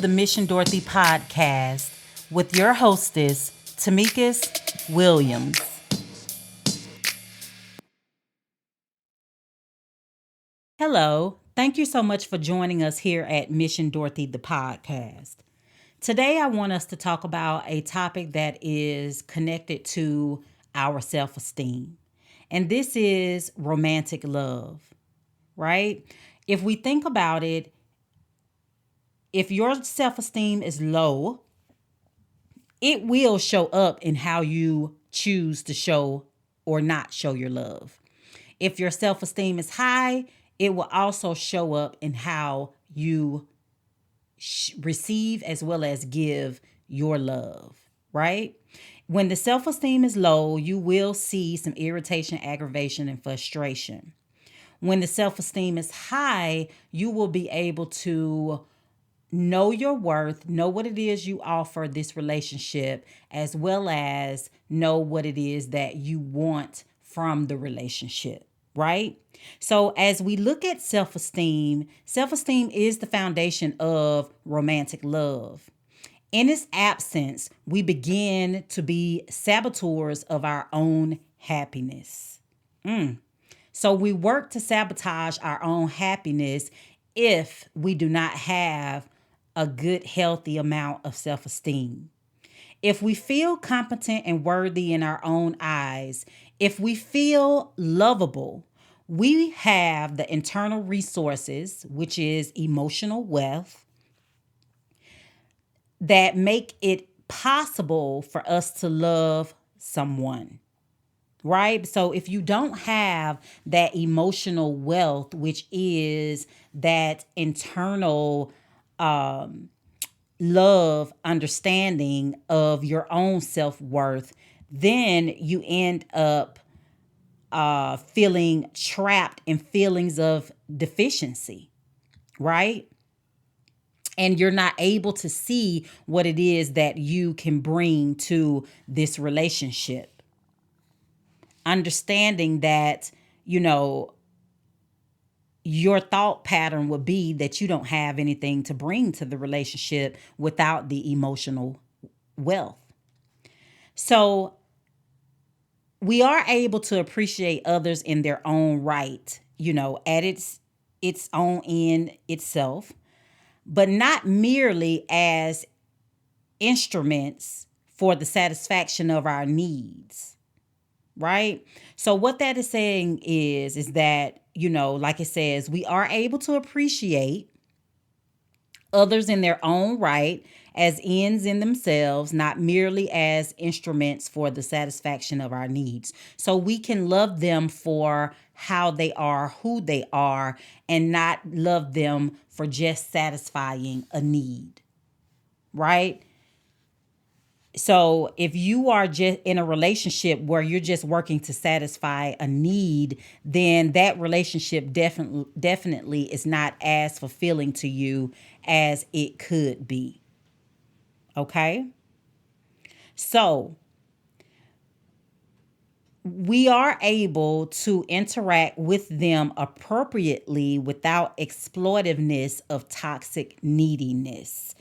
the Mission Dorothy podcast with your hostess, Tamekis Williams. Hello, thank you so much for joining us here at Mission Dorothy, the podcast. Today, I want us to talk about a topic that is connected to our self esteem, and this is romantic love, right? If we think about it, if your self esteem is low, it will show up in how you choose to show or not show your love. If your self esteem is high, it will also show up in how you receive as well as give your love, right? When the self esteem is low, you will see some irritation, aggravation, and frustration. When the self esteem is high, you will be able to know your worth, know what it is you offer this relationship, as well as know what it is that you want from the relationship, right? So, as we look at self esteem is the foundation of romantic love. In its absence, we begin to be saboteurs of our own happiness. So we work to sabotage our own happiness if we do not have a good, healthy amount of self esteem. If we feel competent and worthy in our own eyes, if we feel lovable, we have the internal resources, which is emotional wealth, that make it possible for us to love someone, right? So if you don't have that emotional wealth, which is that internal love, understanding of your own self-worth, then you end up feeling trapped in feelings of deficiency, right? And you're not able to see what it is that you can bring to this relationship. Understanding that, you know, your thought pattern would be that you don't have anything to bring to the relationship without the emotional wealth. So we are able to appreciate others in their own right, at its own end itself, but not merely as instruments for the satisfaction of our needs, right? So what that is saying is that, like it says, we are able to appreciate others in their own right as ends in themselves, not merely as instruments for the satisfaction of our needs. So we can love them for how they are, who they are, and not love them for just satisfying a need, right? So if you are just in a relationship where you're just working to satisfy a need, then that relationship definitely is not as fulfilling to you as it could be. Okay? So we are able to interact with them appropriately without exploitiveness of toxic neediness.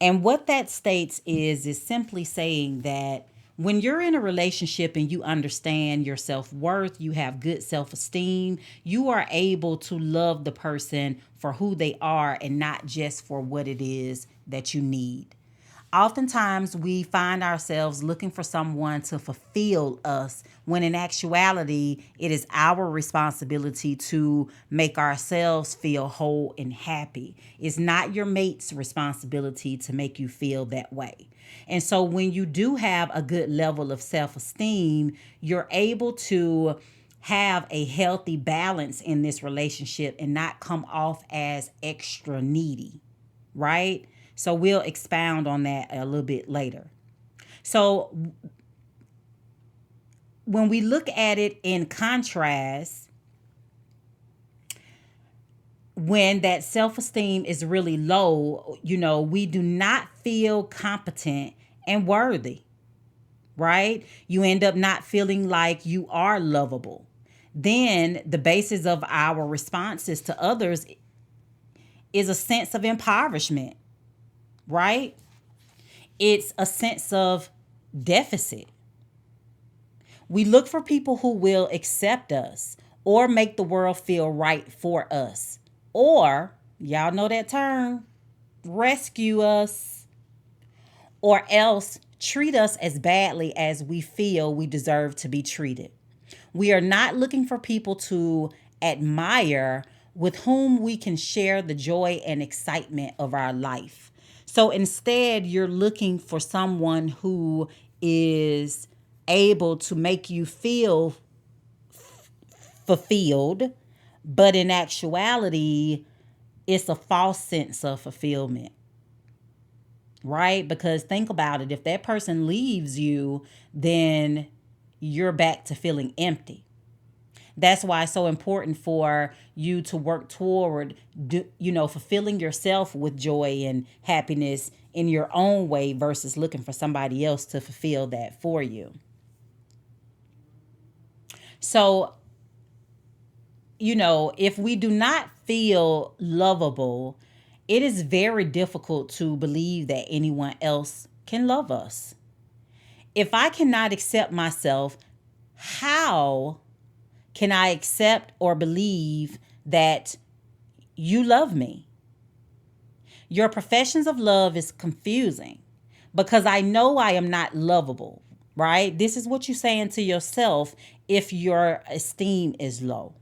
And what that states is simply saying that when you're in a relationship and you understand your self-worth, you have good self-esteem, you are able to love the person for who they are and not just for what it is that you need. Oftentimes, we find ourselves looking for someone to fulfill us when in actuality, it is our responsibility to make ourselves feel whole and happy. It's not your mate's responsibility to make you feel that way. And so, when you do have a good level of self esteem, you're able to have a healthy balance in this relationship and not come off as extra needy, right? So we'll expound on that a little bit later. So when we look at it in contrast, when that self-esteem is really low, we do not feel competent and worthy, right? You end up not feeling like you are lovable. Then the basis of our responses to others is a sense of impoverishment. right? It's a sense of deficit. We look for people who will accept us or make the world feel right for us. Or, y'all know that term, rescue us, or else treat us as badly as we feel we deserve to be treated. We are not looking for people to admire with whom we can share the joy and excitement of our life. So instead, you're looking for someone who is able to make you feel fulfilled, but in actuality, it's a false sense of fulfillment, right? Because think about it, if that person leaves you, then you're back to feeling empty. That's why it's so important for you to work toward, fulfilling yourself with joy and happiness in your own way versus looking for somebody else to fulfill that for you. So, if we do not feel lovable, it is very difficult to believe that anyone else can love us. If I cannot accept myself, how can I accept or believe that you love me? Your professions of love is confusing because I know I am not lovable, right? This is what you're saying to yourself if your esteem is low,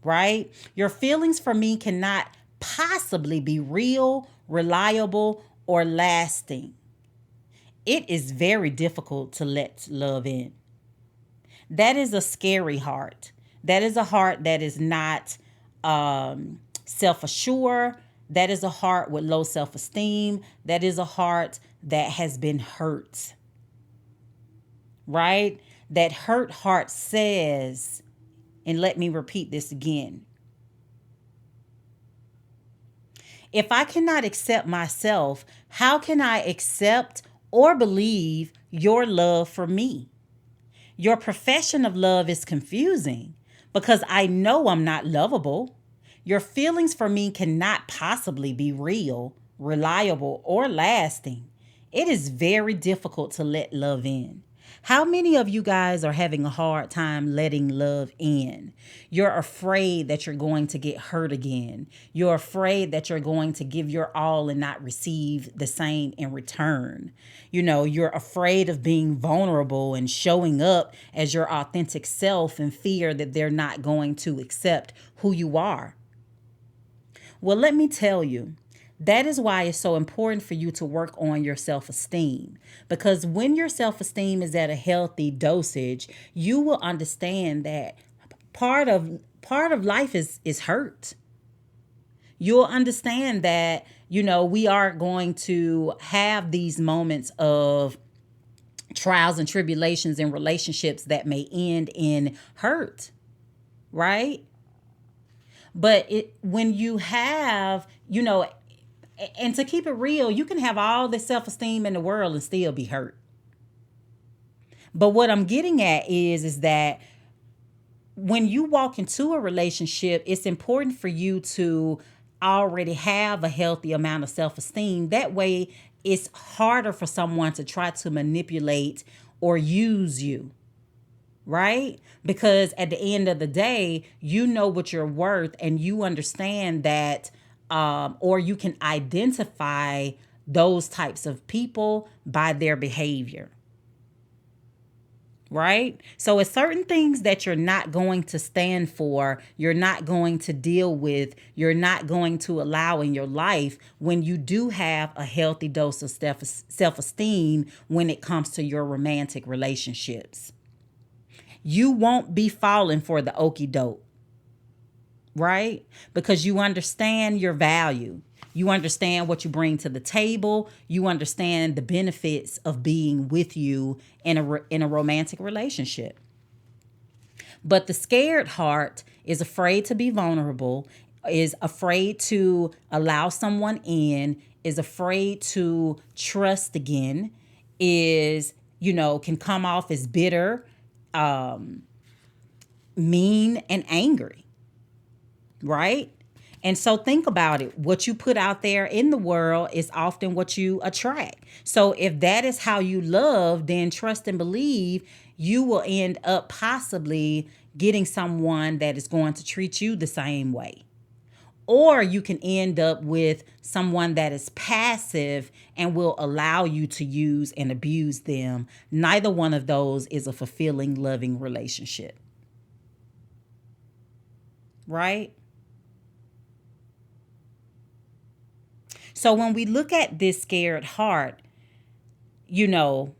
right? Your feelings for me cannot possibly be real, reliable, or lasting. It is very difficult to let love in. That is a scary heart. That is a heart that is not self assured. That is a heart with low self esteem. That is a heart that has been hurt, right? That hurt heart says, and let me repeat this again. If I cannot accept myself, how can I accept or believe your love for me? Your profession of love is confusing because I know I'm not lovable. Your feelings for me cannot possibly be real, reliable, or lasting. It is very difficult to let love in. How many of you guys are having a hard time letting love in? You're afraid that you're going to get hurt again. You're afraid that you're going to give your all and not receive the same in return. You're afraid of being vulnerable and showing up as your authentic self in fear that they're not going to accept who you are. Well, let me tell you, that is why it's so important for you to work on your self-esteem. Because when your self-esteem is at a healthy dosage, you will understand that part of life is hurt. You'll understand that, we are going to have these moments of trials and tribulations in relationships that may end in hurt, right? But when you have, and to keep it real, you can have all the self-esteem in the world and still be hurt. But what I'm getting at is that when you walk into a relationship, it's important for you to already have a healthy amount of self-esteem. That way, it's harder for someone to try to manipulate or use you, right? Because at the end of the day, you know what you're worth and you understand that, or you can identify those types of people by their behavior, right? So it's certain things that you're not going to stand for, you're not going to deal with, you're not going to allow in your life when you do have a healthy dose of self-esteem when it comes to your romantic relationships. You won't be falling for the okie doke, right? Because you understand your value. You understand what you bring to the table. You understand the benefits of being with you in a romantic relationship. But the scared heart is afraid to be vulnerable, is afraid to allow someone in, is afraid to trust again, is, can come off as bitter, mean, and angry, right? And so think about it. What you put out there in the world is often what you attract. So if that is how you love, then trust and believe you will end up possibly getting someone that is going to treat you the same way. Or you can end up with someone that is passive and will allow you to use and abuse them. Neither one of those is a fulfilling, loving relationship. Right? So when we look at this scared heart, you know,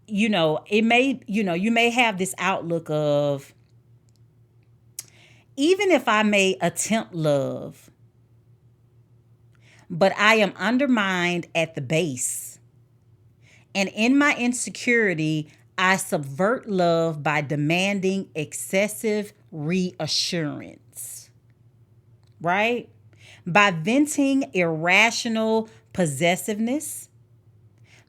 it may, you may have this outlook of, even if I may attempt love, but I am undermined at the base. And in my insecurity, I subvert love by demanding excessive reassurance, right? By venting irrational possessiveness,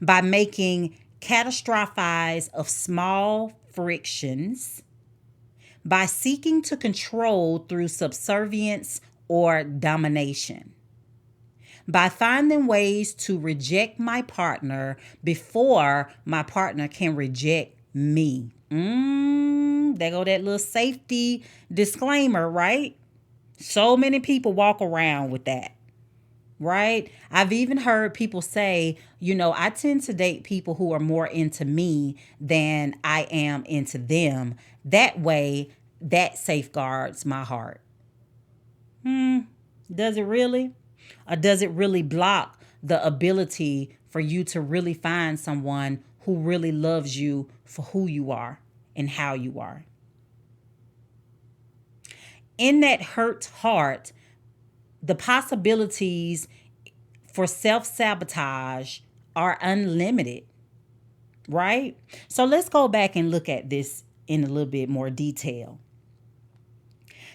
by making catastrophize of small frictions, by seeking to control through subservience or domination, by finding ways to reject my partner before my partner can reject me. There go that little safety disclaimer, right? So many people walk around with that, right? I've even heard people say, I tend to date people who are more into me than I am into them. That way, that safeguards my heart. Does it really? Or does it really block the ability for you to really find someone who really loves you for who you are and how you are? In that hurt heart, the possibilities for self-sabotage are unlimited, right? So let's go back and look at this in a little bit more detail.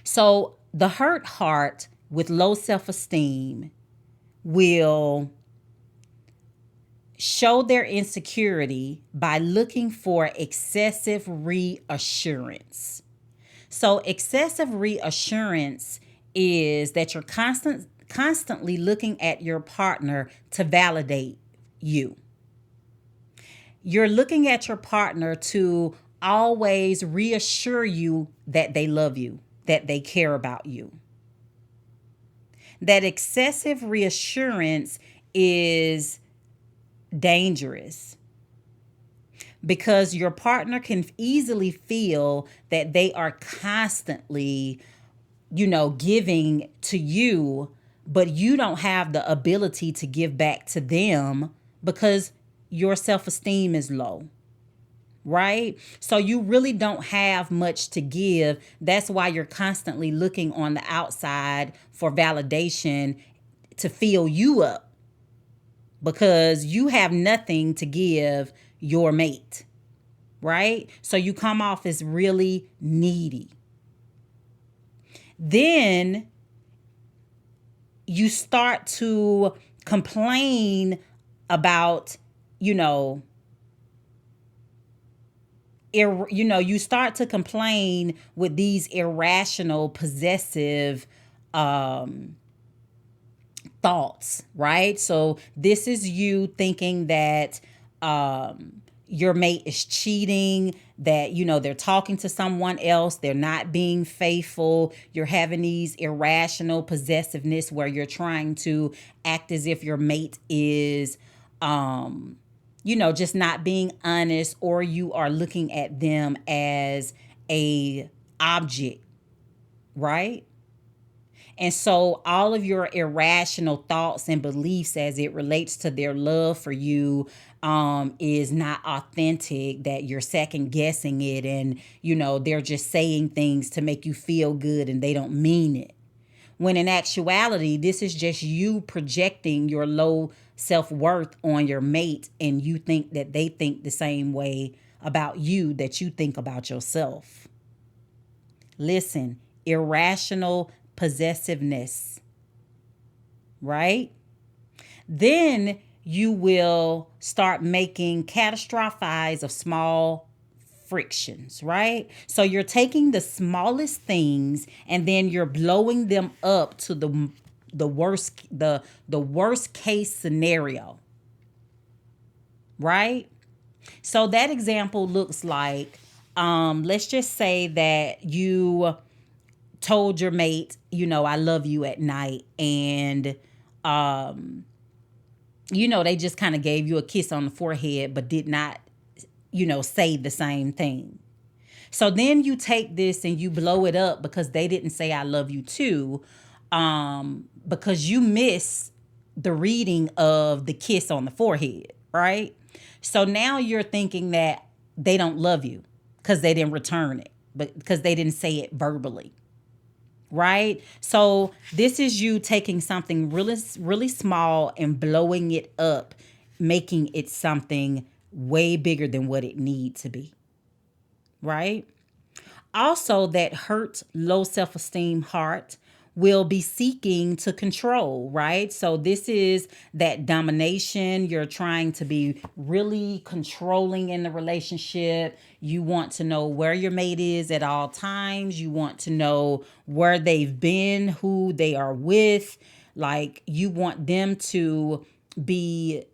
So the hurt heart with low self-esteem will show their insecurity by looking for excessive reassurance. So excessive reassurance is that you're constantly looking at your partner to validate you. You're looking at your partner to always reassure you that they love you, that they care about you. That excessive reassurance is dangerous because your partner can easily feel that they are constantly, giving to you, but you don't have the ability to give back to them because your self-esteem is low. Right? So you really don't have much to give. That's why you're constantly looking on the outside for validation to fill you up, because you have nothing to give your mate. Right? So you come off as really needy. Then you start to complain about, you start to complain with these irrational, possessive thoughts, right? So this is you thinking that your mate is cheating, that, they're talking to someone else, they're not being faithful. You're having these irrational possessiveness where you're trying to act as if your mate is, just not being honest, or you are looking at them as a object, right? And so all of your irrational thoughts and beliefs as it relates to their love for you is not authentic, that you're second guessing it, and, they're just saying things to make you feel good and they don't mean it. When in actuality, this is just you projecting your low self-worth on your mate, and you think that they think the same way about you that you think about yourself. Listen, irrational possessiveness, right? Then you will start making catastrophize of small frictions, right? So you're taking the smallest things and then you're blowing them up to the worst case scenario, right? So that example looks like, let's just say that you told your mate, I love you at night, and they just kind of gave you a kiss on the forehead, but did not, say the same thing. So then you take this and you blow it up because they didn't say I love you too, because you miss the reading of the kiss on the forehead, right? So now you're thinking that they don't love you because they didn't return it, but because they didn't say it verbally, right? So this is you taking something really, really small and blowing it up, making it something way bigger than what it needs to be, right? Also, that hurt, low self esteem heart will be seeking to control, right? So, this is that domination. You're trying to be really controlling in the relationship. You want to know where your mate is at all times. You want to know where they've been, who they are with. Like, you want them to be,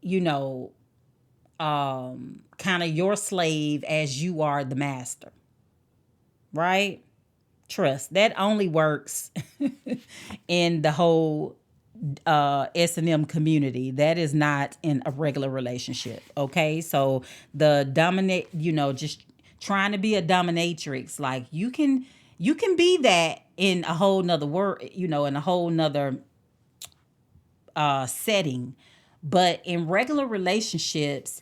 you know, kind of your slave as you are the master, right? Trust that only works in the whole S&M community. That is not in a regular relationship. Okay, so the dominate, just trying to be a dominatrix, like you can be that in a whole nother word, in a whole nother setting, but in regular relationships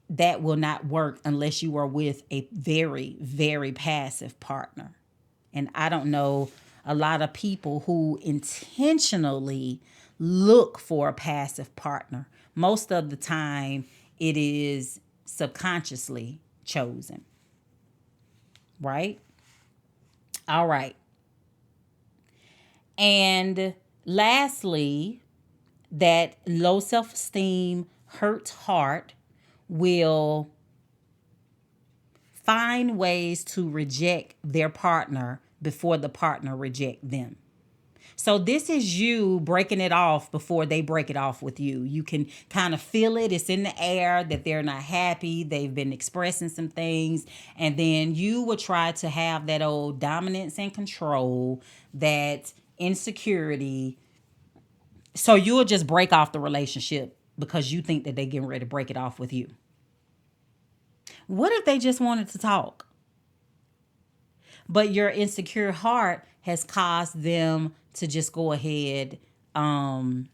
that will not work unless you are with a very, very passive partner. And I don't know a lot of people who intentionally look for a passive partner. Most of the time, it is subconsciously chosen, right? All right. And lastly, that low self esteem, hurt heart will find ways to reject their partner before the partner reject them. So this is you breaking it off before they break it off with you. You can kind of feel it. It's in the air that they're not happy. They've been expressing some things. And then you will try to have that old dominance and control, that insecurity. So you'll just break off the relationship because you think that they're getting ready to break it off with you. What if they just wanted to talk? But your insecure heart has caused them to just go ahead, and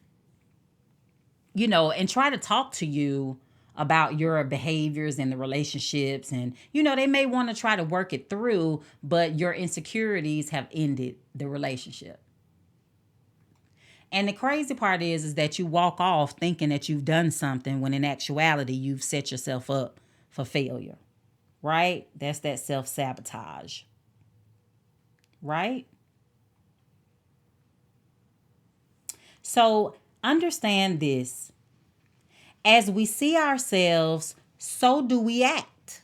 try to talk to you about your behaviors and the relationships. And, they may want to try to work it through, but your insecurities have ended the relationship. And the crazy part is that you walk off thinking that you've done something when in actuality you've set yourself up for failure, right? That's that self-sabotage, right? So understand this. As we see ourselves, so do we act.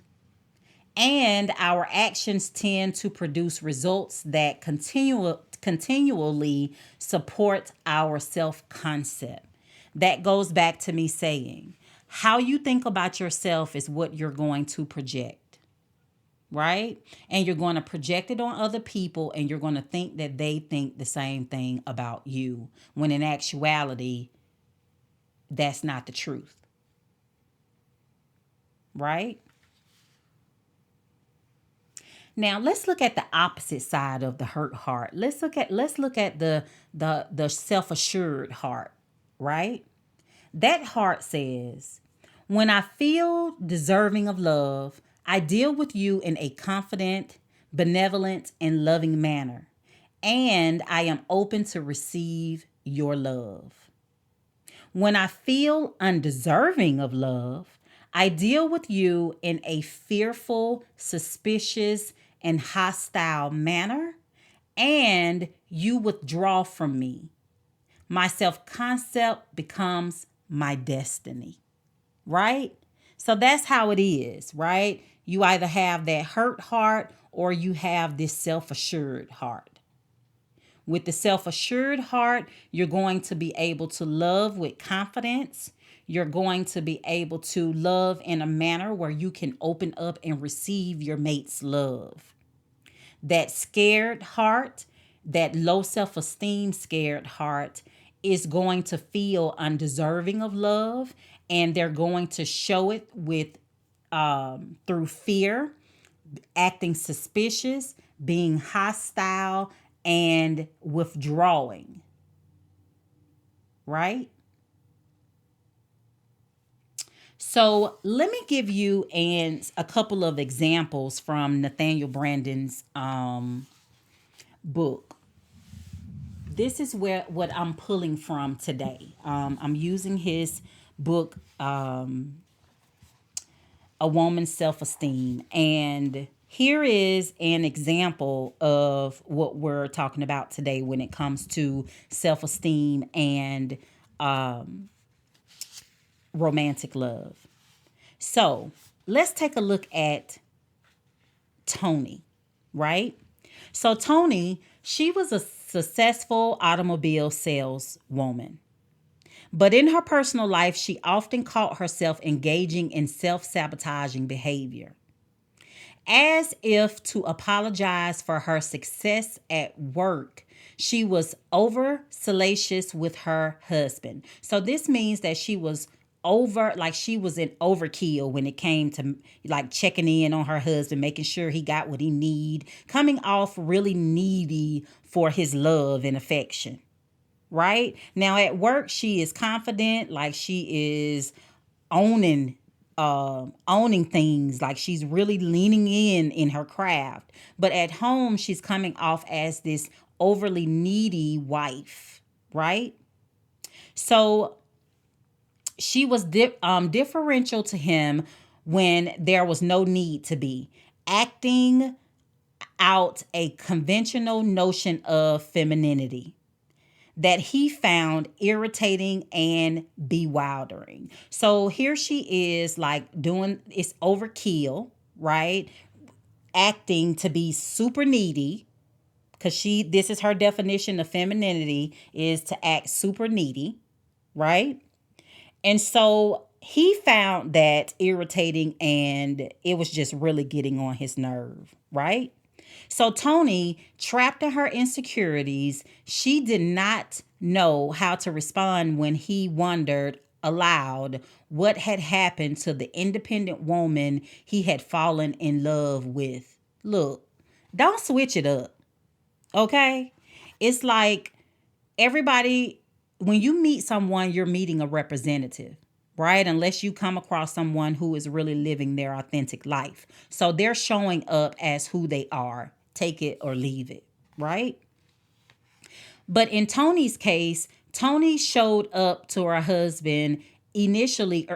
And our actions tend to produce results that continually support our self-concept. That goes back to me saying, how you think about yourself is what you're going to project, right? And you're going to project it on other people, and you're going to think that they think the same thing about you, when in actuality, that's not the truth, right? Now let's look at the opposite side of the hurt heart. Let's look at the self-assured heart, right? That heart says, when I feel deserving of love, I deal with you in a confident, benevolent, and loving manner, and I am open to receive your love. When I feel undeserving of love, I deal with you in a fearful, suspicious, and hostile manner, and you withdraw from me. My self concept becomes my destiny, right? So that's how it is, right? You either have that hurt heart or you have this self-assured heart. With the self-assured heart, you're going to be able to love with confidence. You're going to be able to love in a manner where you can open up and receive your mate's love. That scared heart, that low self-esteem scared heart, is going to feel undeserving of love, and they're going to show it with through fear, acting suspicious, being hostile, and withdrawing. Right? So let me give you a couple of examples from Nathaniel Brandon's book. This is what I'm pulling from today. I'm using his book, A Woman's Self-Esteem. And here is an example of what we're talking about today when it comes to self-esteem and romantic love. So let's take a look at Tony, right? So Tony, she was a successful automobile saleswoman. But in her personal life, she often caught herself engaging in self-sabotaging behavior. As if to apologize for her success at work, she was over salacious with her husband. So this means that she was she was in overkill when it came to like checking in on her husband, making sure he got what he need, coming off really needy for his love and affection. Right? Now at work, she is confident, like she is owning owning things, like she's really leaning in her craft. But at home, she's coming off as this overly needy wife, right? So she was differential to him when there was no need to be, acting out a conventional notion of femininity that he found irritating and bewildering. So here she is, like doing it's overkill, right? Acting to be super needy, because this is her definition of femininity, is to act super needy, right? And so he found that irritating, and it was just really getting on his nerve, right? So Tony, trapped in her insecurities, she did not know how to respond when he wondered aloud what had happened to the independent woman he had fallen in love with. Look, don't switch it up, okay? It's like everybody, when you meet someone, you're meeting a representative, right? Unless you come across someone who is really living their authentic life. So they're showing up as who they are. Take it or leave it, right? But in Tony's case, Tony showed up to her husband initially,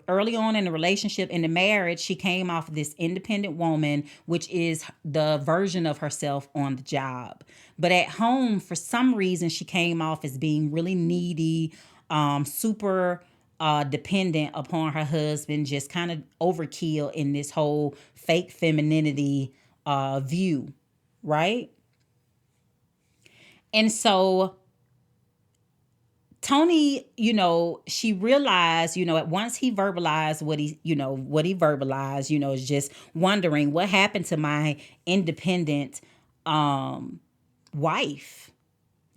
early on in the relationship, in the marriage. She came off this independent woman, which is the version of herself on the job. But at home, for some reason, she came off as being really needy, super dependent upon her husband, just kind of overkill in this whole fake femininity view, right? And so Tony, she realized, at once he verbalized what he verbalized, is just wondering what happened to my independent wife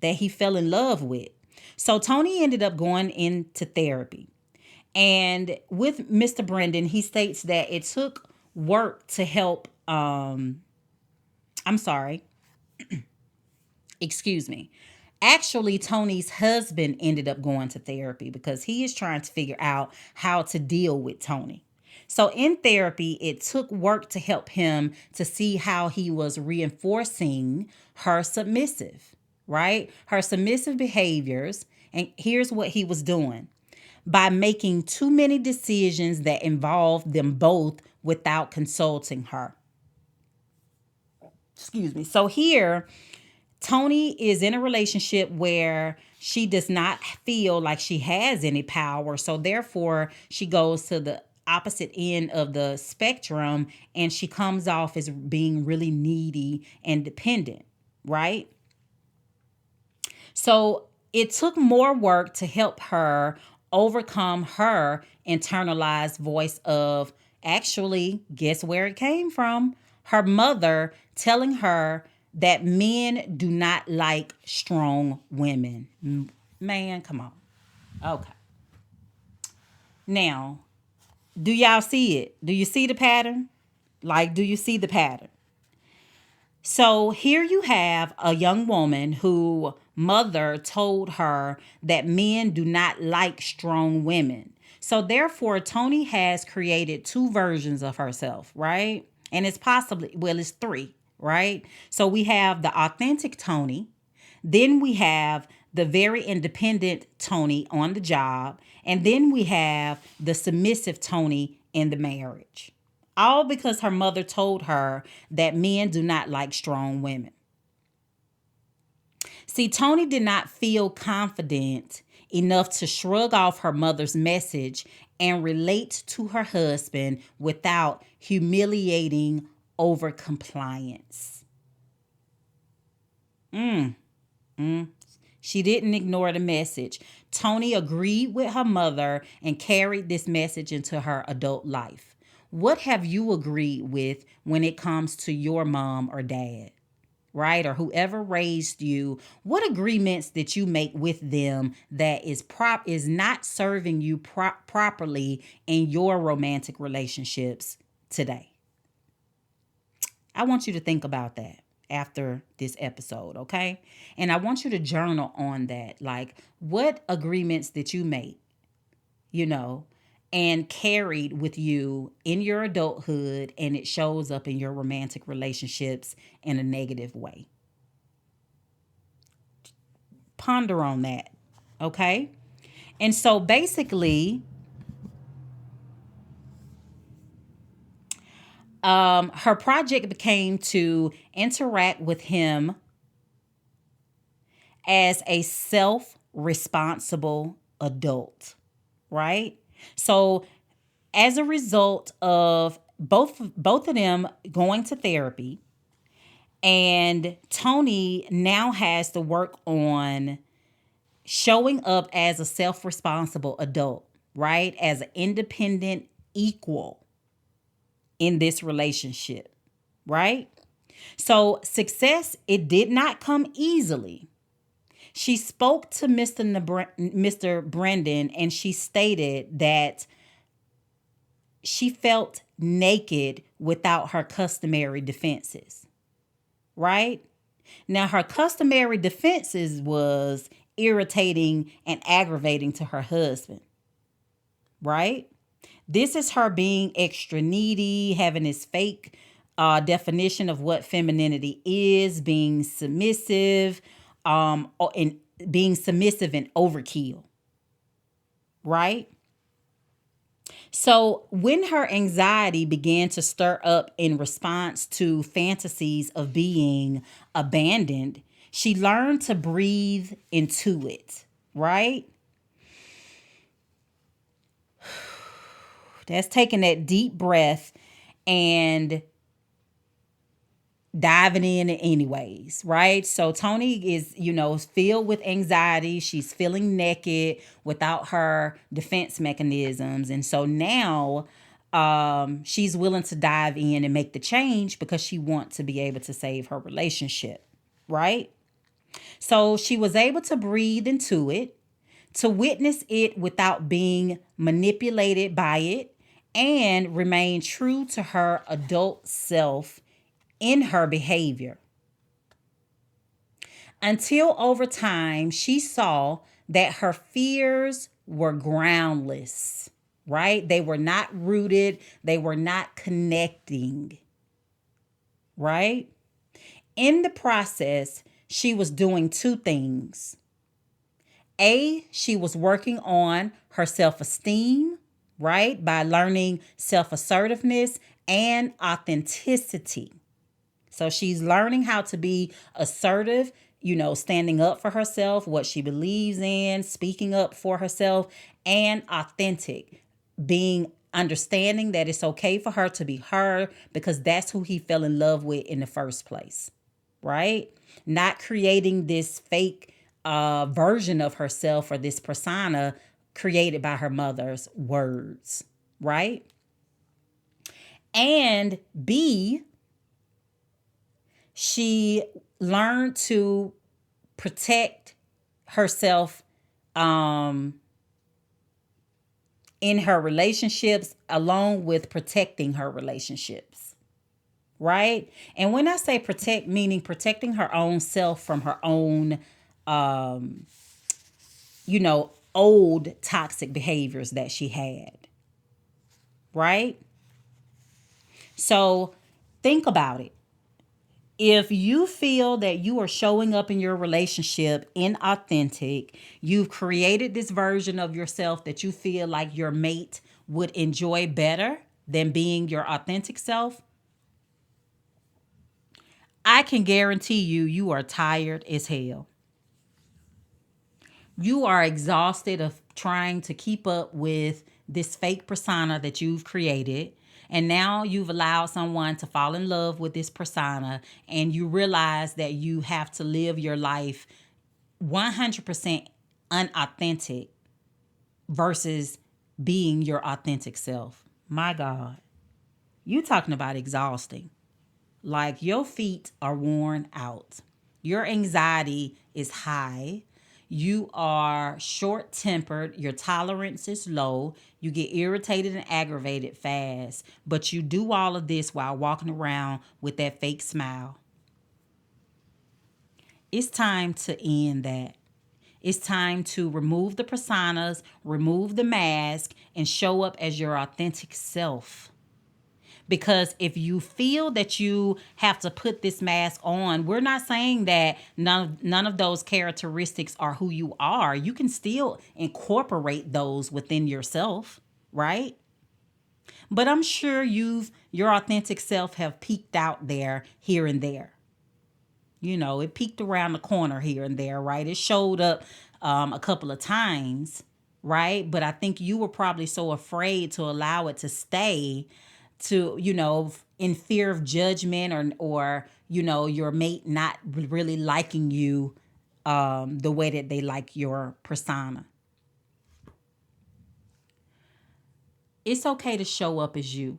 that he fell in love with. So Tony ended up going into therapy. And with Mr. Brendan, he states that it took work to help, I'm sorry, excuse me. Actually, Tony's husband ended up going to therapy because he is trying to figure out how to deal with Tony. So in therapy, it took work to help him to see how he was reinforcing her submissive, right? Her submissive behaviors. And here's what he was doing: by making too many decisions that involved them both without consulting her. Excuse me. So here, Tony is in a relationship where she does not feel like she has any power. So therefore, she goes to the opposite end of the spectrum, and she comes off as being really needy and dependent, right? So it took more work to help her overcome her internalized voice of, actually, guess where it came from? Her mother telling her that men do not like strong women. Man, come on. Okay. Now, do y'all see it? Do you see the pattern? Like, do you see the pattern? So here you have a young woman who mother told her that men do not like strong women. So therefore, Toni has created two versions of herself, right? And it's possibly, well, it's three, right? So we have the authentic Toni, then we have the very independent Toni on the job, and then we have the submissive Toni in the marriage. All because her mother told her that men do not like strong women. See, Toni did not feel confident enough to shrug off her mother's message and relate to her husband without humiliating over compliance. She didn't ignore the message. Toni agreed with her mother and carried this message into her adult life. What have you agreed with when it comes to your mom or dad, right? Or whoever raised you? What agreements did you make with them that is not serving you properly in your romantic relationships today? I want you to think about that after this episode, okay? And I want you to journal on that. Like, what agreements did you make, you know, and carried with you in your adulthood, and it shows up in your romantic relationships in a negative way? Ponder on that, okay? And so basically, her project became to interact with him as a self-responsible adult, right? So as a result of both of them going to therapy, and Toni now has to work on showing up as a self-responsible adult, right? As an independent equal in this relationship, right? So success, it did not come easily. She spoke to Mr. Brendan, and she stated that she felt naked without her customary defenses, right? Now, her customary defenses was irritating and aggravating to her husband, right? This is her being extra needy, having this fake definition of what femininity is, being submissive, and being submissive and overkill, right? So when her anxiety began to stir up in response to fantasies of being abandoned, she learned to breathe into it, right? That's taking that deep breath and diving in anyways, right? So Toni is, filled with anxiety. She's feeling naked without her defense mechanisms. And so now she's willing to dive in and make the change because she wants to be able to save her relationship, right? So she was able to breathe into it, to witness it without being manipulated by it, and remain true to her adult self in her behavior. Until over time, she saw that her fears were groundless, right? They were not rooted, they were not connecting, right? In the process, she was doing two things. She was working on her self-esteem, right? By learning self-assertiveness and authenticity. So she's learning how to be assertive, standing up for herself, what she believes in, speaking up for herself, and authentic, being understanding that it's okay for her to be her because that's who he fell in love with in the first place, right? Not creating this fake version of herself or this persona created by her mother's words, right? And B, she learned to protect herself in her relationships along with protecting her relationships, right? And when I say protect, meaning protecting her own self from her own, old toxic behaviors that she had, right? So think about it. If you feel that you are showing up in your relationship inauthentic, you've created this version of yourself that you feel like your mate would enjoy better than being your authentic self, I can guarantee you are tired as hell. You are exhausted of trying to keep up with this fake persona that you've created. And now you've allowed someone to fall in love with this persona, and you realize that you have to live your life 100% unauthentic versus being your authentic self. My God, you talking about exhausting. Like your feet are worn out. Your anxiety is high. You are short tempered. Your tolerance is low. You get irritated and aggravated fast. But you do all of this while walking around with that fake smile. It's time to end that. It's time to remove the personas, remove the mask, and show up as your authentic self. Because if you feel that you have to put this mask on, we're not saying that none of those characteristics are who you are. You can still incorporate those within yourself, right? But I'm sure your authentic self have peeked out there here and there. It peeked around the corner here and there, right? It showed up a couple of times, right? But I think you were probably so afraid to allow it to stay to, in fear of judgment or your mate not really liking you the way that they like your persona. It's okay to show up as you.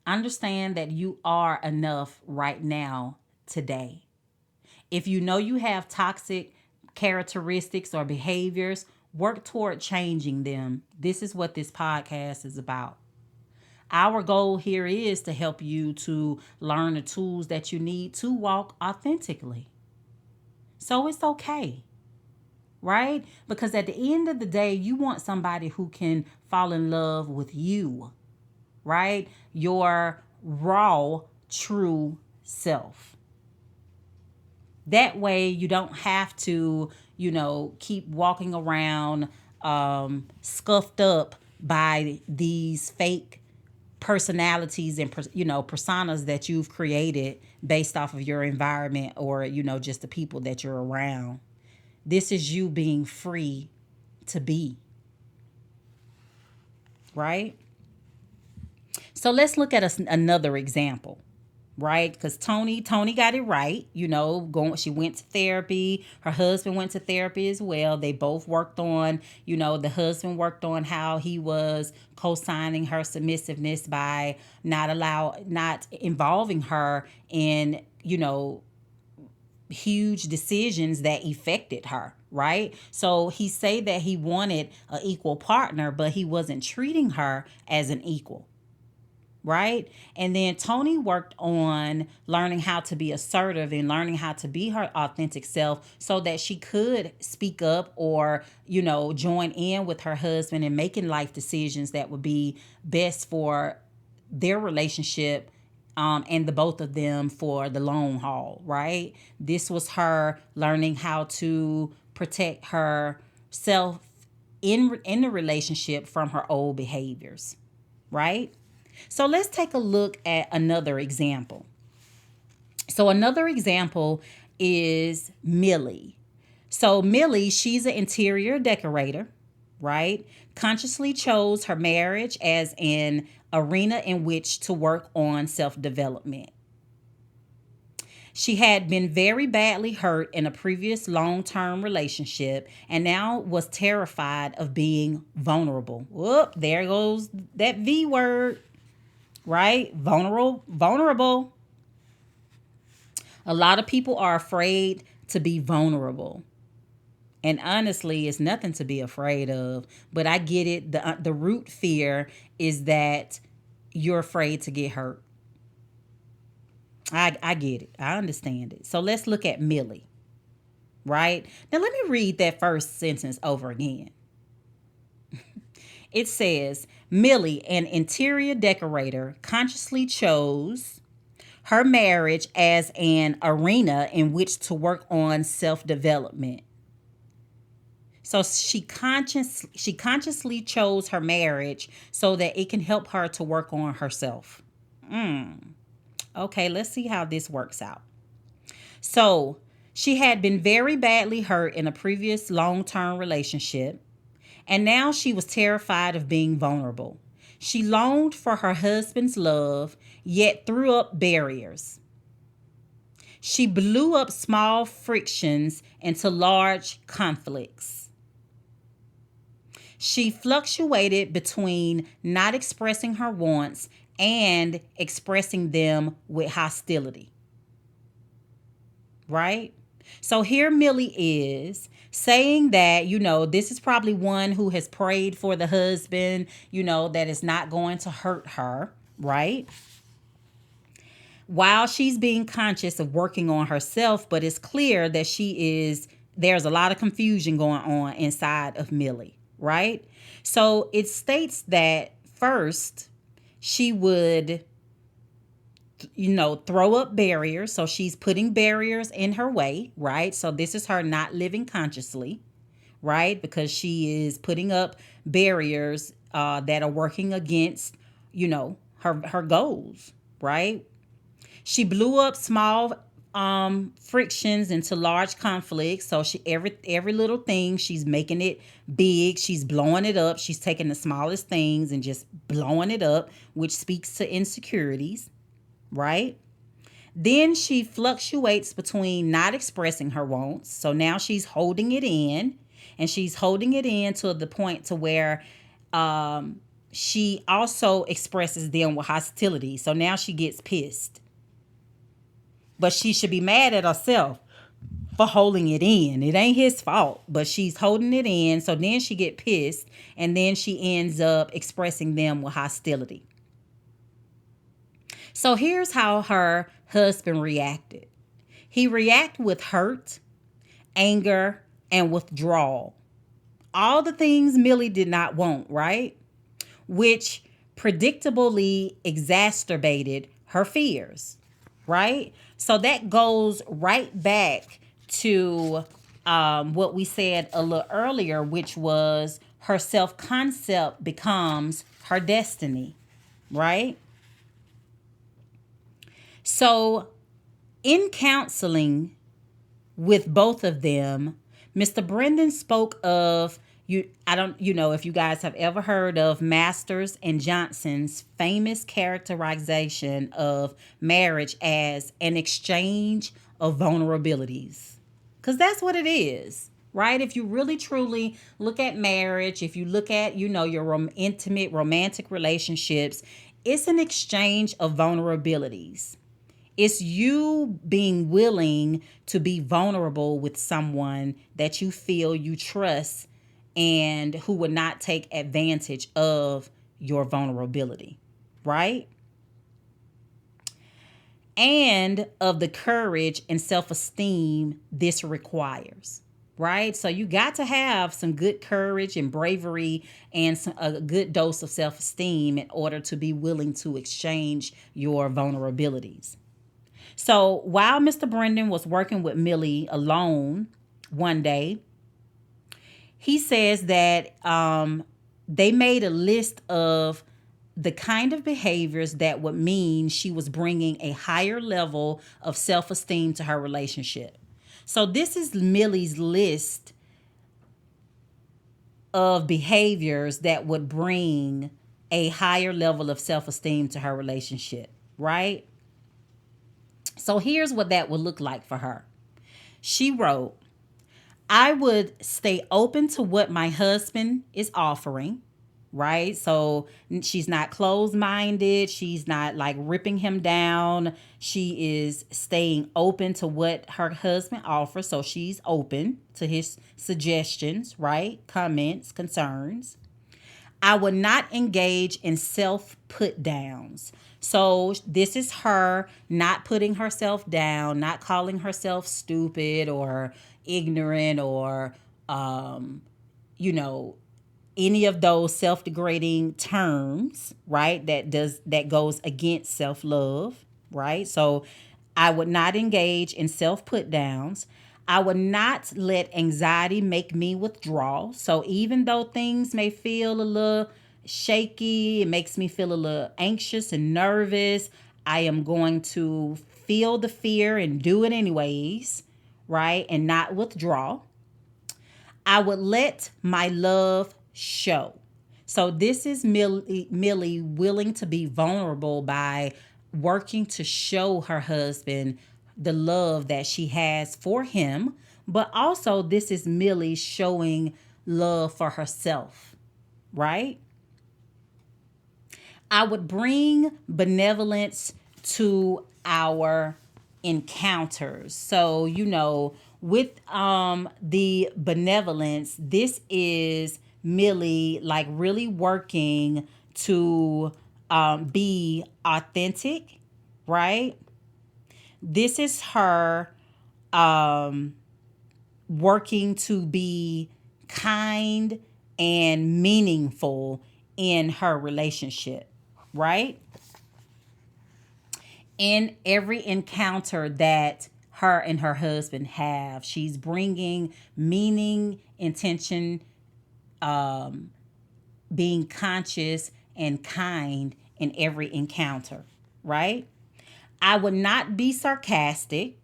Understand that you are enough right now, today. If you know you have toxic characteristics or behaviors, work toward changing them. This is what this podcast is about. Our goal here is to help you to learn the tools that you need to walk authentically. So it's okay, right? Because at the end of the day, you want somebody who can fall in love with you, right? Your raw, true self. That way you don't have to, keep walking around scuffed up by these fake personalities and personas that you've created based off of your environment or just the people that you're around. This is you being free to be, right? So let's look at another example, right? Because Tony got it right. She went to therapy. Her husband went to therapy as well. They both worked on, the husband worked on how he was co-signing her submissiveness by not involving her in, huge decisions that affected her, right? So he said that he wanted an equal partner, but he wasn't treating her as an equal, right? And then Tony worked on learning how to be assertive and learning how to be her authentic self so that she could speak up or, join in with her husband in making life decisions that would be best for their relationship and the both of them for the long haul, right? This was her learning how to protect herself in the relationship from her old behaviors, right? So let's take a look at another example. So another example is Millie. So Millie, she's an interior decorator. right? Consciously chose her marriage as an arena in which to work on self development. She had been very badly hurt in a previous long term relationship and now was terrified of being vulnerable. Whoop, there goes that V word, right? Vulnerable, vulnerable. A lot of people are afraid to be vulnerable. And honestly, it's nothing to be afraid of. But I get it. The root fear is that you're afraid to get hurt. I get it. I understand it. So let's look at Millie, right? Now let me read that first sentence over again. It says, Millie, an interior decorator, consciously chose her marriage as an arena in which to work on self development. So she consciously chose her marriage so that it can help her to work on herself. Okay, let's see how this works out. So she had been very badly hurt in a previous long-term relationship, and now she was terrified of being vulnerable. She longed for her husband's love, yet threw up barriers. She blew up small frictions into large conflicts. She fluctuated between not expressing her wants and expressing them with hostility. Right? So here Millie is saying that, this is probably one who has prayed for the husband, that is not going to hurt her, right? While she's being conscious of working on herself, but it's clear that there's a lot of confusion going on inside of Millie, right? So it states that first she would throw up barriers. So she's putting barriers in her way, right? So this is her not living consciously, right? Because she is putting up barriers that are working against, her goals, right? She blew up small frictions into large conflicts. So every little thing, she's making it big. She's blowing it up. She's taking the smallest things and just blowing it up, which speaks to insecurities, right? Then she fluctuates between not expressing her wants. So now she's holding it in, and she's holding it in to the point to where she also expresses them with hostility. So now she gets pissed. But she should be mad at herself for holding it in. It ain't his fault, but she's holding it in. So then she get pissed, and then she ends up expressing them with hostility. So here's how her husband reacted. He reacted with hurt, anger, and withdrawal. All the things Millie did not want, right? Which predictably exacerbated her fears, right? So that goes right back to what we said a little earlier, which was her self-concept becomes her destiny, right? So in counseling with both of them, Mr. Brendan spoke of if you guys have ever heard of Masters and Johnson's famous characterization of marriage as an exchange of vulnerabilities. Because that's what it is, right? If you really truly look at marriage, if you look at, your intimate romantic relationships, it's an exchange of vulnerabilities. It's you being willing to be vulnerable with someone that you feel you trust and who would not take advantage of your vulnerability, right? And of the courage and self-esteem this requires, right? So you got to have some good courage and bravery and a good dose of self-esteem in order to be willing to exchange your vulnerabilities. So while Mr. Brendan was working with Millie alone one day, he says that they made a list of the kind of behaviors that would mean she was bringing a higher level of self-esteem to her relationship. So this is Millie's list of behaviors that would bring a higher level of self-esteem to her relationship, right? So here's what that would look like for her. She wrote, I would stay open to what my husband is offering, right? So she's not closed minded. She's not like ripping him down. She is staying open to what her husband offers. So she's open to his suggestions, right? Comments, concerns. I would not engage in self put downs. So this is her not putting herself down, not calling herself stupid or ignorant or, you know, any of those self-degrading terms, right? That goes against self-love, right? So I would not engage in self-put downs. I would not let anxiety make me withdraw. So even though things may feel a little shaky, it makes me feel a little anxious and nervous, I am going to feel the fear and do it anyways, right? And not withdraw. I would let my love show. So this is Millie willing to be vulnerable by working to show her husband the love that she has for him. But also, this is Millie showing love for herself, right? I would bring benevolence to our encounters. So, with the benevolence, this is Millie like really working to be authentic, right? This is her working to be kind and meaningful in her relationship, right? In every encounter that her and her husband have, she's bringing meaning, intention, being conscious and kind in every encounter, right? I would not be sarcastic,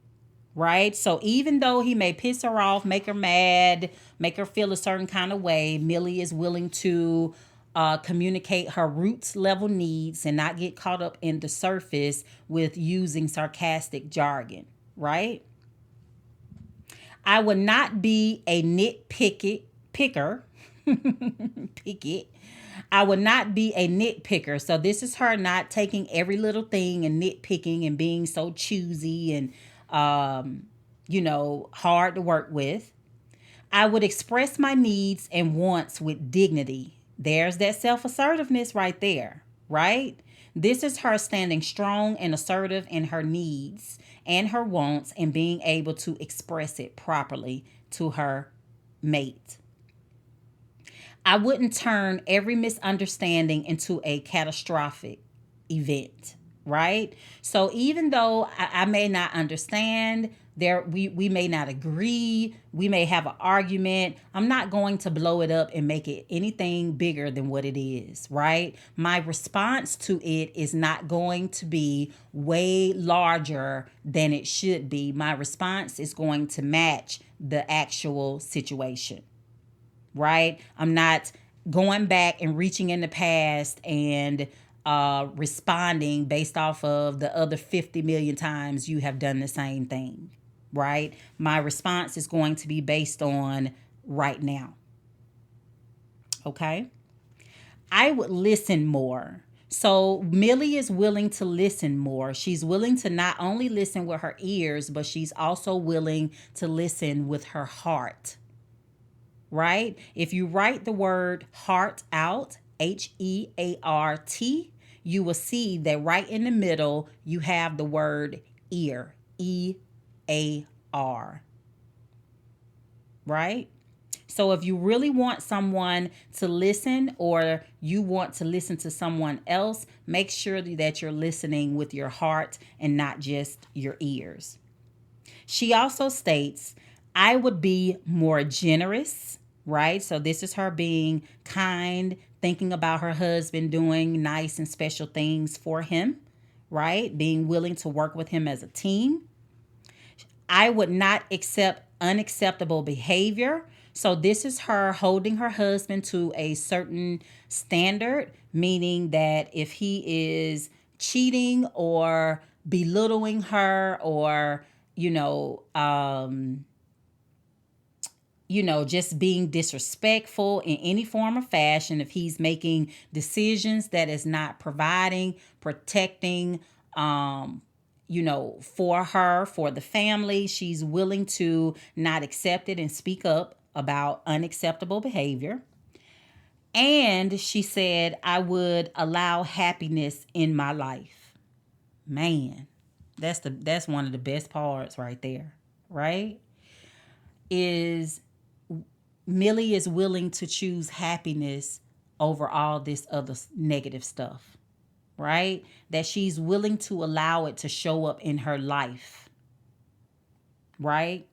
right? So even though he may piss her off, make her mad, make her feel a certain kind of way, Millie is willing to communicate her roots level needs and not get caught up in the surface with using sarcastic jargon, right? I would not be a picker. Picket. I would not be a nitpicker. So this is her not taking every little thing and nitpicking and being so choosy and hard to work with. I would express my needs and wants with dignity. There's that self-assertiveness right there, right? This is her standing strong and assertive in her needs and her wants and being able to express it properly to her mate. I wouldn't turn every misunderstanding into a catastrophic event, right? So even though I may not understand, we may not agree, we may have an argument, I'm not going to blow it up and make it anything bigger than what it is, right? My response to it is not going to be way larger than it should be. My response is going to match the actual situation, right? I'm not going back and reaching in the past and responding based off of the other 50 million times you have done the same thing, right? My response is going to be based on right now. Okay? I would listen more. So Millie is willing to listen more. She's willing to not only listen with her ears, but she's also willing to listen with her heart, right? If you write the word heart out, HEART, you will see that right in the middle, you have the word ear, EAR, right? So if you really want someone to listen or you want to listen to someone else, make sure that you're listening with your heart and not just your ears. She also states, I would be more generous, right? So this is her being kind, thinking about her husband, doing nice and special things for him, right? Being willing to work with him as a team. I would not accept unacceptable behavior. So this is her holding her husband to a certain standard, meaning that if he is cheating or belittling her or, you know, just being disrespectful in any form or fashion, if he's making decisions that is not providing, protecting, for her, for the family, she's willing to not accept it and speak up about unacceptable behavior. And she said, I would allow happiness in my life. Man, that's one of the best parts right there, right? Is Millie is willing to choose happiness over all this other negative stuff, right? That she's willing to allow it to show up in her life, right?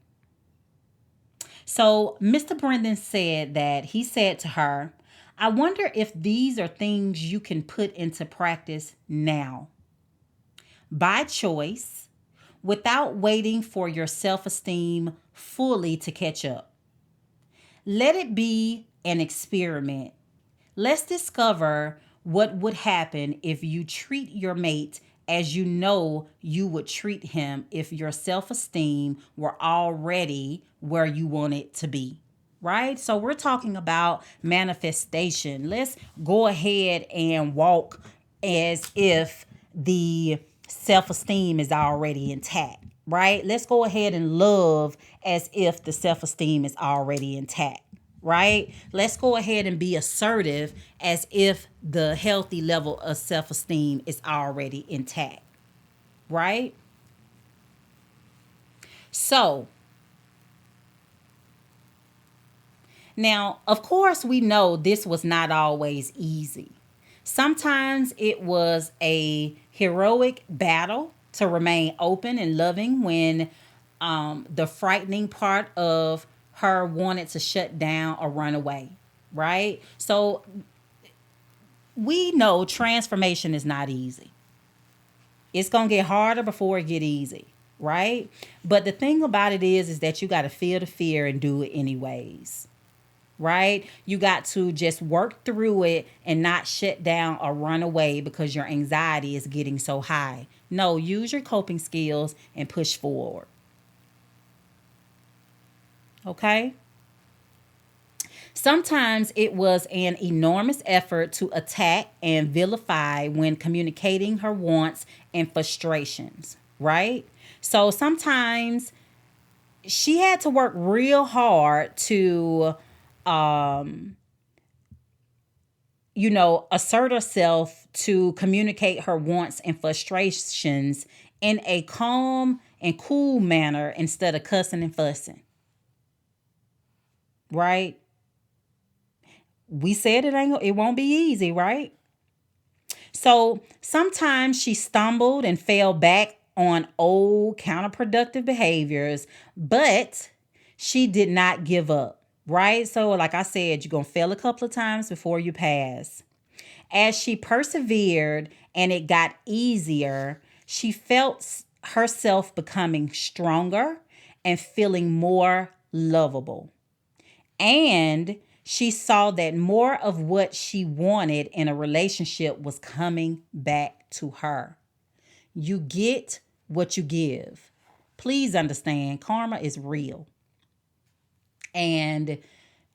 So Mr. Brendan said that he said to her, I wonder if these are things you can put into practice now, by choice, without waiting for your self esteem fully to catch up. Let it be an experiment. Let's discover what would happen if you treat your mate as you know you would treat him if your self esteem were already where you want it to be. Right? So we're talking about manifestation. Let's go ahead and walk as if the self esteem is already intact. Right? Let's go ahead and love as if the self esteem is already intact, right? Let's go ahead and be assertive as if the healthy level of self esteem is already intact, right? So, now, of course, we know this was not always easy. Sometimes it was a heroic battle to remain open and loving when the frightening part of her wanted to shut down or run away, right? So we know transformation is not easy. It's going to get harder before it get easy, right? But the thing about it is that you got to feel the fear and do it anyways, right? You got to just work through it and not shut down or run away because your anxiety is getting so high. No, use your coping skills and push forward. Okay? Sometimes it was an enormous effort to attack and vilify when communicating her wants and frustrations, right? So sometimes she had to work real hard to, assert herself to communicate her wants and frustrations in a calm and cool manner instead of cussing and fussing, right? We said it won't be easy, right? So sometimes she stumbled and fell back on old counterproductive behaviors, but she did not give up, right? So, like I said, you're going to fail a couple of times before you pass. As she persevered and it got easier, she felt herself becoming stronger and feeling more lovable. And she saw that more of what she wanted in a relationship was coming back to her. You get what you give. Please understand, karma is real. And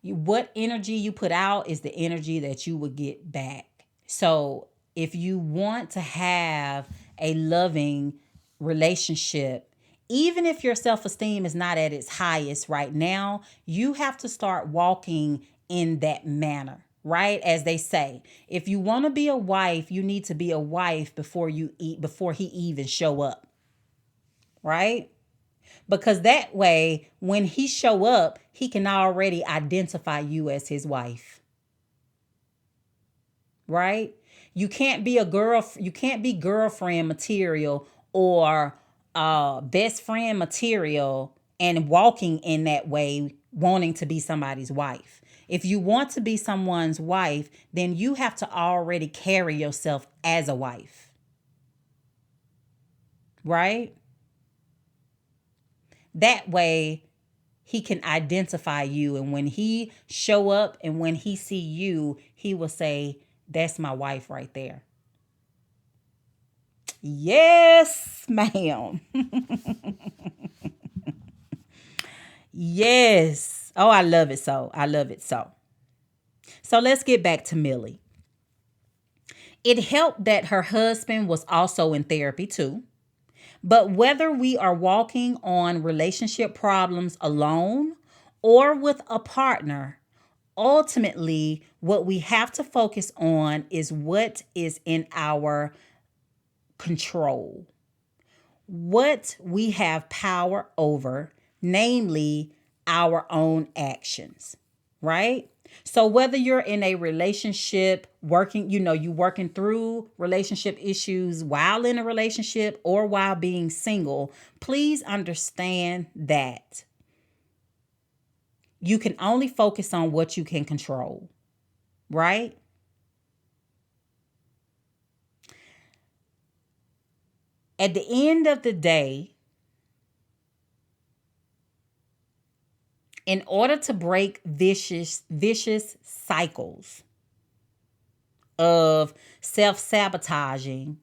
what energy you put out is the energy that you will get back. So if you want to have a loving relationship, even if your self-esteem is not at its highest right now, you have to start walking in that manner, right? As they say, if you want to be a wife, you need to be a wife before he even show up, right? Because that way, when he show up, he can already identify you as his wife, right? You can't be girlfriend material or best friend material and walking in that way, wanting to be somebody's wife. If you want to be someone's wife, then you have to already carry yourself as a wife, right? That way he can identify you. And when he show up and when he see you, he will say, that's my wife right there. Yes, ma'am. Yes. Oh, I love it so. I love it so. So let's get back to Millie. It helped that her husband was also in therapy too. But whether we are walking on relationship problems alone or with a partner, ultimately, what we have to focus on is what is in our control, what we have power over, namely our own actions, right? So whether you're in a relationship working, you working through relationship issues while in a relationship or while being single, please understand that you can only focus on what you can control, right? At the end of the day, in order to break vicious cycles of self-sabotaging,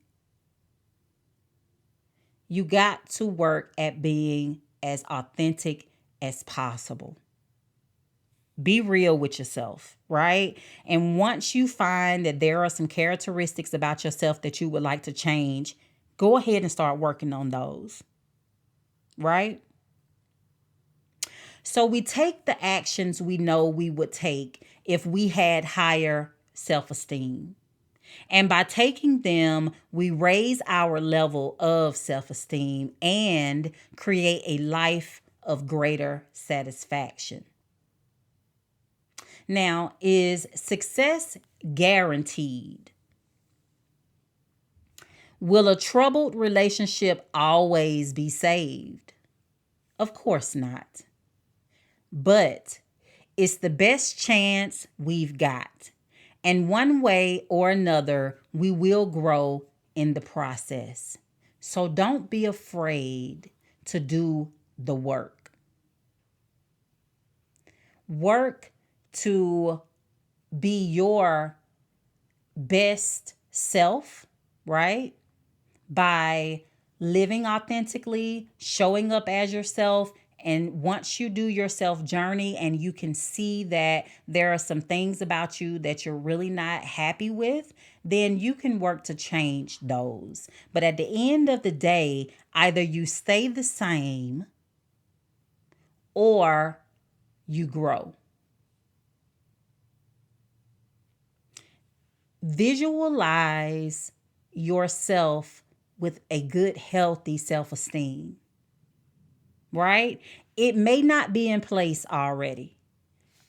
you got to work at being as authentic as possible. Be real with yourself, right? And once you find that there are some characteristics about yourself that you would like to change, go ahead and start working on those, right? So we take the actions we know we would take if we had higher self-esteem. And by taking them, we raise our level of self-esteem and create a life of greater satisfaction. Now, is success guaranteed? Will a troubled relationship always be saved? Of course not. But it's the best chance we've got. And one way or another, we will grow in the process. So don't be afraid to do the work. Work to be your best self, right? By living authentically, showing up as yourself. And once you do your self journey and you can see that there are some things about you that you're really not happy with, then you can work to change those. But at the end of the day, either you stay the same or you grow. Visualize yourself with a good, healthy self-esteem, right? It may not be in place already,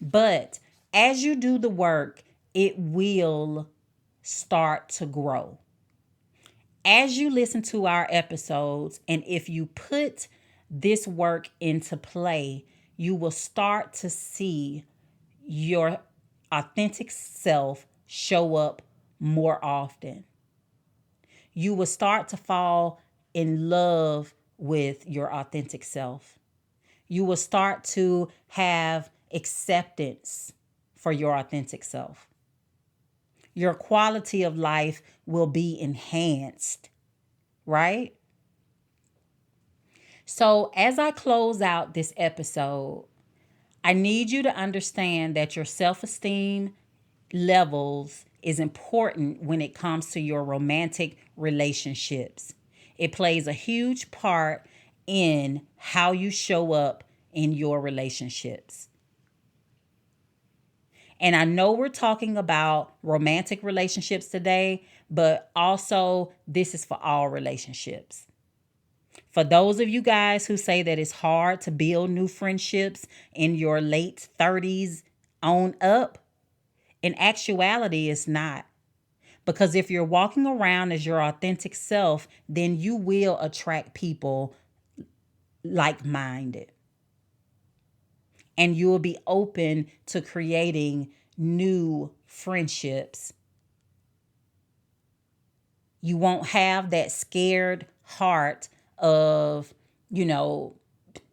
but as you do the work, it will start to grow. As you listen to our episodes, and if you put this work into play, you will start to see your authentic self show up more often. You will start to fall in love with your authentic self. You will start to have acceptance for your authentic self. Your quality of life will be enhanced, right? So, as I close out this episode, I need you to understand that your self-esteem levels is important when it comes to your romantic relationships. It plays a huge part in how you show up in your relationships. And I know we're talking about romantic relationships today, but also this is for all relationships. For those of you guys who say that it's hard to build new friendships in your late 30s on up, in actuality, it's not. Because if you're walking around as your authentic self, then you will attract people like-minded. And you will be open to creating new friendships. You won't have that scared heart of,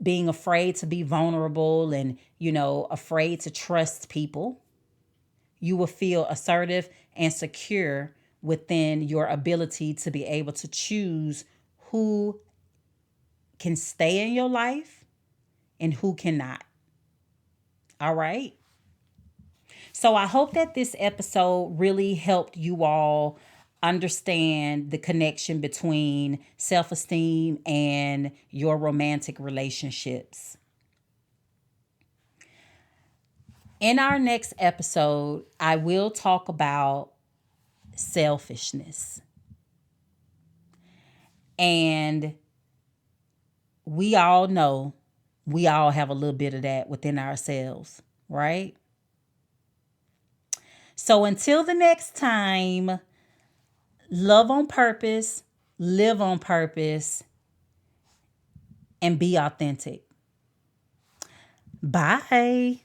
being afraid to be vulnerable and, afraid to trust people. You will feel assertive and secure within your ability to be able to choose who can stay in your life and who cannot. All right. So I hope that this episode really helped you all understand the connection between self esteem and your romantic relationships. In our next episode, I will talk about selfishness. And we all know we all have a little bit of that within ourselves, right? So until the next time, love on purpose, live on purpose, and be authentic. Bye.